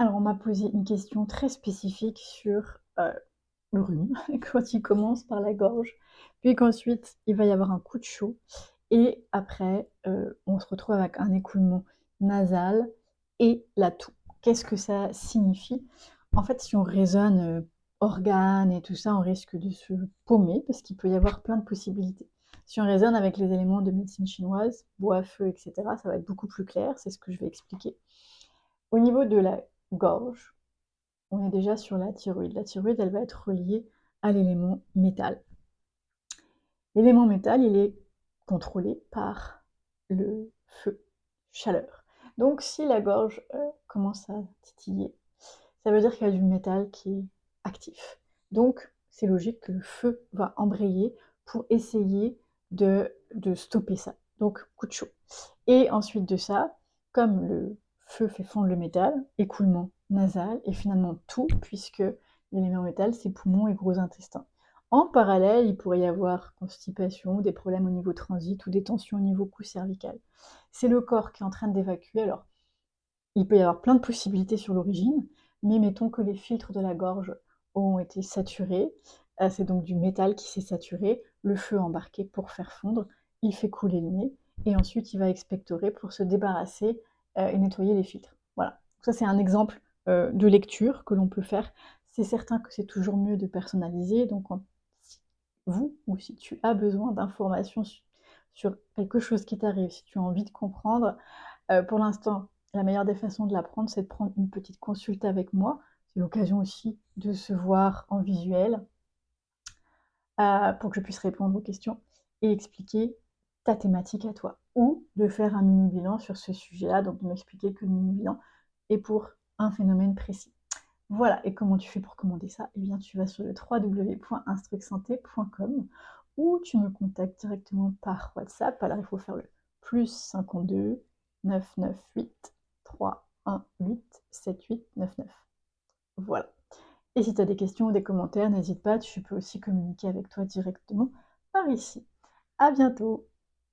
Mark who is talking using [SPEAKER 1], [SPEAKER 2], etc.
[SPEAKER 1] Alors, on m'a posé une question très spécifique sur, le rhume, quand il commence par la gorge, puis qu'ensuite il va y avoir un coup de chaud et après, on se retrouve avec un écoulement nasal et la toux. Qu'est-ce que ça signifie? En fait, si on raisonne, organes et tout ça, on risque de se paumer parce qu'il peut y avoir plein de possibilités. Si on raisonne avec les éléments de médecine chinoise, bois, feu et cetera, ça va être beaucoup plus clair, c'est ce que je vais expliquer. Au niveau de la gorge, on est déjà sur la thyroïde. La thyroïde, elle va être reliée à l'élément métal. L'élément métal, il est contrôlé par le feu, chaleur. Donc si la gorge commence à titiller, ça veut dire qu'il y a du métal qui est actif. Donc c'est logique que le feu va embrayer pour essayer de stopper ça. Donc coup de chaud. Et ensuite de ça, comme le feu fait fondre le métal, écoulement nasal et finalement tout, puisque l'élément métal, c'est poumons et gros intestin. En parallèle, il pourrait y avoir constipation, des problèmes au niveau transit ou des tensions au niveau cou cervical. C'est le corps qui est en train d'évacuer. Alors, il peut y avoir plein de possibilités sur l'origine, mais mettons que les filtres de la gorge ont été saturés. C'est donc du métal qui s'est saturé, le feu embarqué pour faire fondre, il fait couler le nez, et ensuite il va expectorer pour se débarrasser et nettoyer les filtres. Voilà. Ça, c'est un exemple de lecture que l'on peut faire. C'est certain que c'est toujours mieux de personnaliser, donc si vous ou si tu as besoin d'informations sur quelque chose qui t'arrive, si tu as envie de comprendre, pour l'instant, la meilleure des façons de l'apprendre, c'est de prendre une petite consulte avec moi. C'est l'occasion aussi de se voir en visuel, pour que je puisse répondre aux questions et expliquer ta thématique à toi. Ou de faire un mini bilan sur ce sujet-là, donc de m'expliquer que le mini bilan est pour un phénomène précis. Voilà, et comment tu fais pour commander ça? Eh bien, tu vas sur le www.instrucsanté.com ou tu me contactes directement par WhatsApp. Alors, il faut faire le +52 998 318 7899. Voilà. Et si tu as des questions ou des commentaires, n'hésite pas, tu peux aussi communiquer avec toi directement par ici. À bientôt!